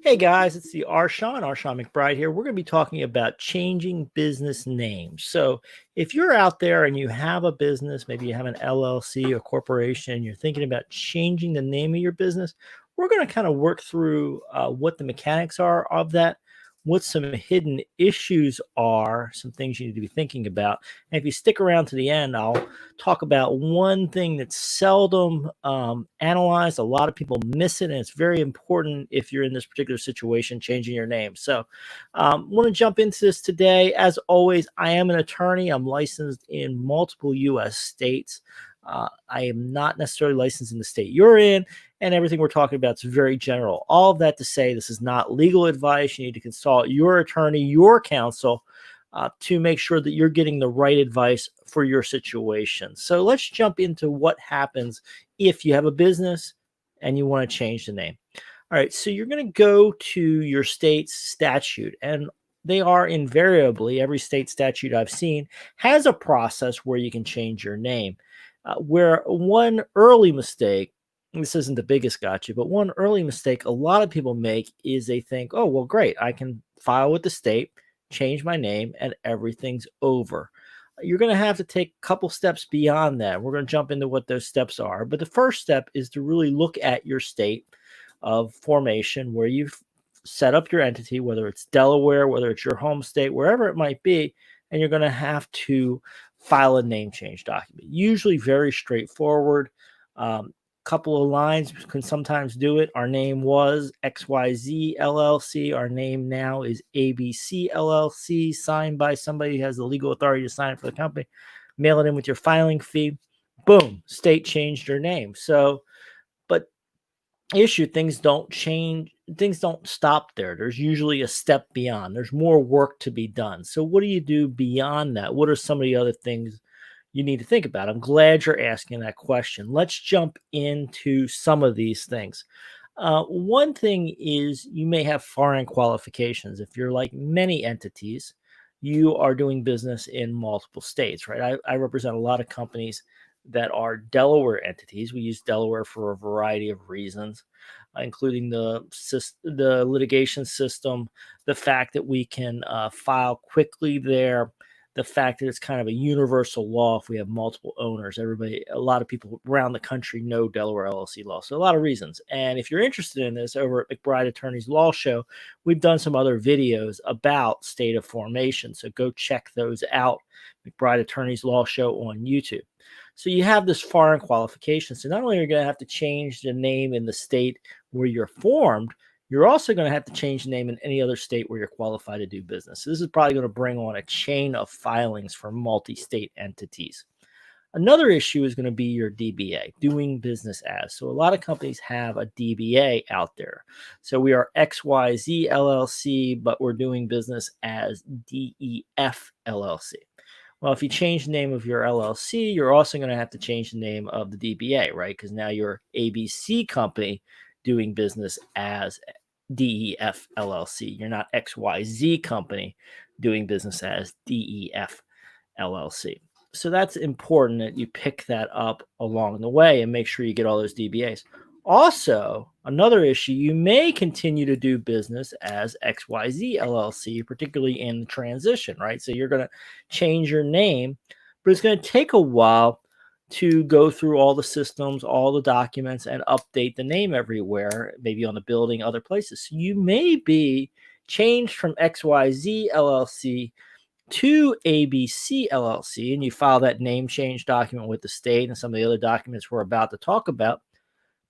Hey guys, it's the Arshawn McBride here. We're going to be talking about changing business names. So, if you're out there and you have a business, maybe you have an LLC or corporation, you're thinking about changing the name of your business, we're going to kind of work through what the mechanics are of that, what some hidden issues are, some things you need to be thinking about. And if you stick around to the end, I'll talk about one thing that's seldom analyzed. A lot of people miss it, and it's very important if you're in this particular situation, changing your name. So, want to jump into this today. As always, I am an attorney. I'm licensed in multiple U.S. states. I am not necessarily licensed in the state you're in, and everything we're talking about is very general. All of that to say, this is not legal advice. You need to consult your attorney, your counsel, to make sure that you're getting the right advice for your situation. So let's jump into what happens if you have a business and you want to change the name. All right, so you're going to go to your state's statute, and they are invariably, every state statute I've seen has a process where you can change your name. Where one early mistake, this isn't the biggest gotcha, but one early mistake a lot of people make is they think, oh, well, great, I can file with the state, change my name, and everything's over. You're going to have to take a couple steps beyond that. We're going to jump into what those steps are. But the first step is to really look at your state of formation where you've set up your entity, whether it's Delaware, whether it's your home state, wherever it might be, and you're going to have to file a name change document. Usually very straightforward. Couple of lines can sometimes do it. Our name was XYZ LLC. Our name now is ABC LLC, signed by somebody who has the legal authority to sign it for the company. Mail it in with your filing fee. Boom, state changed your name. So, but issue, things don't change, things don't stop there. There's usually a step beyond. There's more work to be done. So what do you do beyond that? What are some of the other things you need to think about? I'm glad you're asking that question. Let's jump into some of these things. One thing is you may have foreign qualifications. If you're like many entities, you are doing business in multiple states, right? I represent a lot of companies that are Delaware entities. We use Delaware for a variety of reasons, including the litigation system, the fact that we can file quickly there, the fact that it's kind of a universal law if we have multiple owners. A lot of people around the country know Delaware LLC law. So a lot of reasons. And if you're interested in this, over at McBride Attorneys Law Show, we've done some other videos about state of formation. So go check those out. McBride Attorneys Law Show on YouTube. So you have this foreign qualification. So not only are you going to have to change the name in the state where you're formed, you're also going to have to change the name in any other state where you're qualified to do business. So this is probably going to bring on a chain of filings for multi-state entities. Another issue is going to be your DBA, doing business as. So a lot of companies have a DBA out there. So we are XYZ LLC, but we're doing business as DEF LLC. Well, if you change the name of your LLC, you're also going to have to change the name of the DBA, right? Because now you're ABC company doing business as DEF LLC. You're not XYZ company doing business as DEF LLC. So that's important that you pick that up along the way and make sure you get all those DBAs. Also, another issue, you may continue to do business as XYZ LLC, particularly in transition, right? So you're going to change your name, but it's going to take a while to go through all the systems, all the documents, and update the name everywhere, maybe on the building, other places. So you may be changed from XYZ LLC to ABC LLC, and you file that name change document with the state and some of the other documents we're about to talk about.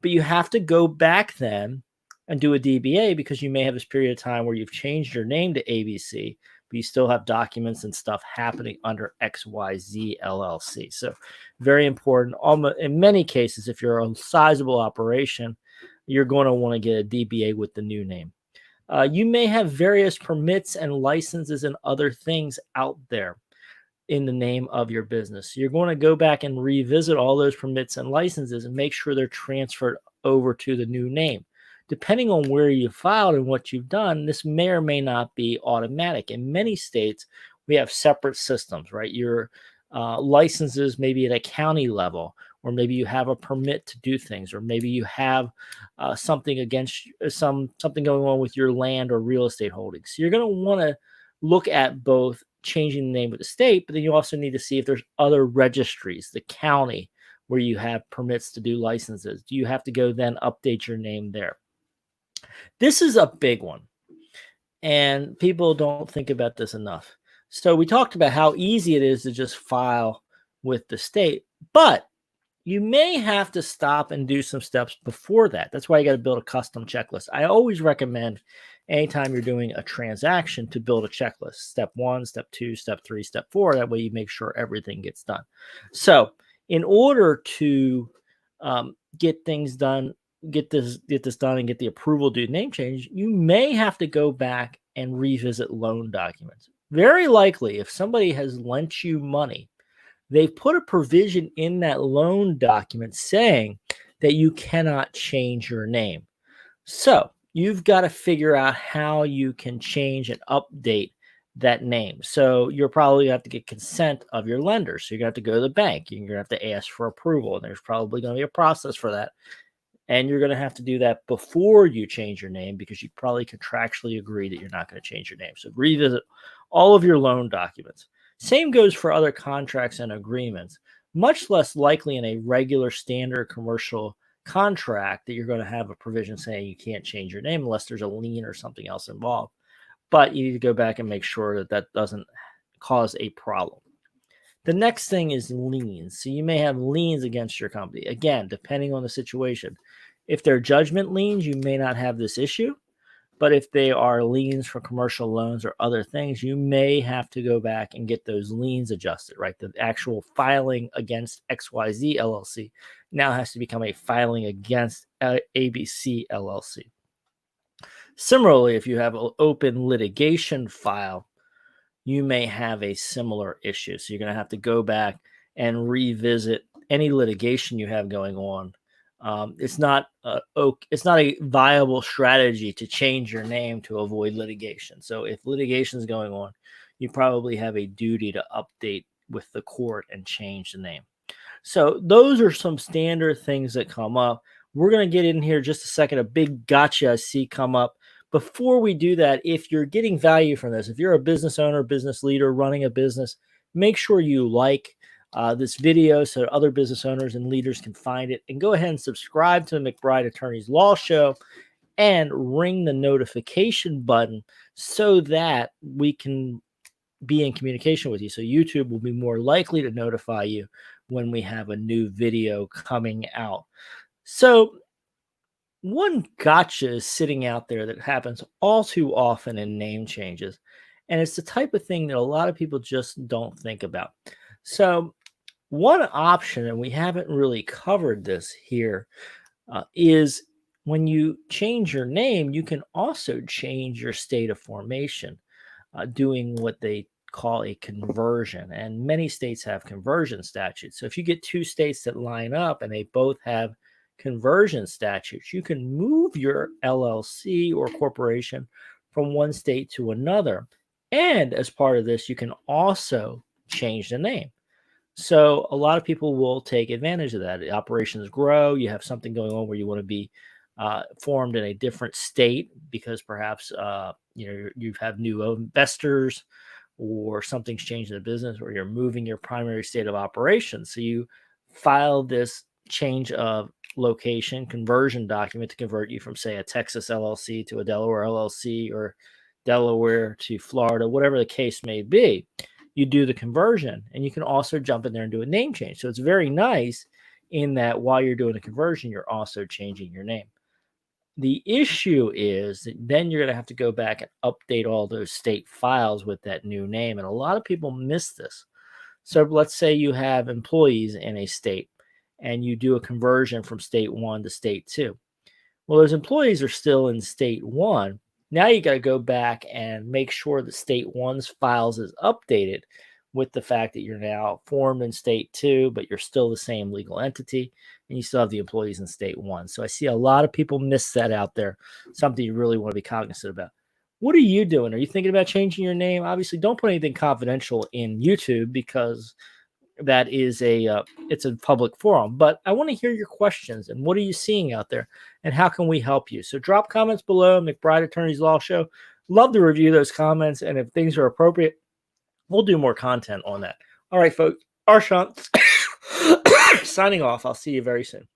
But you have to go back then and do a DBA because you may have this period of time where you've changed your name to ABC, but you still have documents and stuff happening under XYZ LLC. So very important. In many cases, if you're a sizable operation, you're going to want to get a DBA with the new name. You may have various permits and licenses and other things out there in the name of your business. You're going to go back and revisit all those permits and licenses and make sure they're transferred over to the new name. Depending on where you filed and what you've done, this may or may not be automatic. In many states, we have separate systems, right? Your licenses maybe at a county level, or maybe you have a permit to do things, or maybe you have something against something going on with your land or real estate holdings. So you're going to want to look at both changing the name of the state, but then you also need to see if there's other registries, the county where you have permits to do licenses. Do you have to go then update your name there? This is a big one, and people don't think about this enough. So we talked about how easy it is to just file with the state, but you may have to stop and do some steps before that. That's why you got to build a custom checklist. I always recommend anytime you're doing a transaction to build a checklist. Step 1, step 2, step 3, step 4. That way you make sure everything gets done. So in order to get things done, get this done and get the approval to do name change, you may have to go back and revisit loan documents. Very likely, if somebody has lent you money, they've put a provision in that loan document saying that you cannot change your name. So you've got to figure out how you can change and update that name. So you're probably going to have to get consent of your lender. So you're going to have to go to the bank. You're going to have to ask for approval. And there's probably going to be a process for that. And you're going to have to do that before you change your name, because you probably contractually agree that you're not going to change your name. So revisit all of your loan documents. Same goes for other contracts and agreements. Much less likely in a regular standard commercial contract that you're going to have a provision saying you can't change your name unless there's a lien or something else involved. But you need to go back and make sure that that doesn't cause a problem. The next thing is liens. So you may have liens against your company. Again, depending on the situation. If they're judgment liens, you may not have this issue. But if they are liens for commercial loans or other things, you may have to go back and get those liens adjusted, right? The actual filing against XYZ LLC now has to become a filing against ABC LLC. Similarly, if you have an open litigation file, you may have a similar issue. So you're going to have to go back and revisit any litigation you have going on. It's not a viable strategy to change your name to avoid litigation. So if litigation is going on, you probably have a duty to update with the court and change the name. So those are some standard things that come up. We're going to get in here just a second. A big gotcha I see come up. Before we do that, if you're getting value from this, if you're a business owner, business leader running a business, make sure you like this video so other business owners and leaders can find it. And go ahead and subscribe to the McBride Attorneys Law Show and ring the notification button so that we can be in communication with you. So YouTube will be more likely to notify you when we have a new video coming out. So one gotcha is sitting out there that happens all too often in name changes. And it's the type of thing that a lot of people just don't think about. So one option, and we haven't really covered this here, is when you change your name, you can also change your state of formation, doing what they call a conversion. And many states have conversion statutes. So if you get two states that line up and they both have conversion statutes, you can move your LLC or corporation from one state to another. And as part of this, you can also change the name. So a lot of people will take advantage of that. The operations grow. You have something going on where you want to be formed in a different state because perhaps you have new investors or something's changed in the business, or you're moving your primary state of operations. So you file this change of location conversion document to convert you from, say, a Texas LLC to a Delaware LLC, or Delaware to Florida, whatever the case may be. You do the conversion, and you can also jump in there and do a name change. So it's very nice in that while you're doing a conversion, you're also changing your name. The issue is that then you're going to have to go back and update all those state files with that new name. And a lot of people miss this. So let's say you have employees in a state and you do a conversion from state 1 to state 2. Well, those employees are still in state 1. Now you got to go back and make sure that state 1's files is updated with the fact that you're now formed in state 2, but you're still the same legal entity and you still have the employees in state 1. So I see a lot of people miss that out there. Something you really want to be cognizant about. What are you doing? Are you thinking about changing your name? Obviously, don't put anything confidential in YouTube because that is it's a public forum. But I want to hear your questions and what are you seeing out there and how can we help you? So drop comments below. McBride Attorneys Law Show. Love to review those comments, and if things are appropriate, we'll do more content on that. All right, folks. Arshan signing off. I'll see you very soon.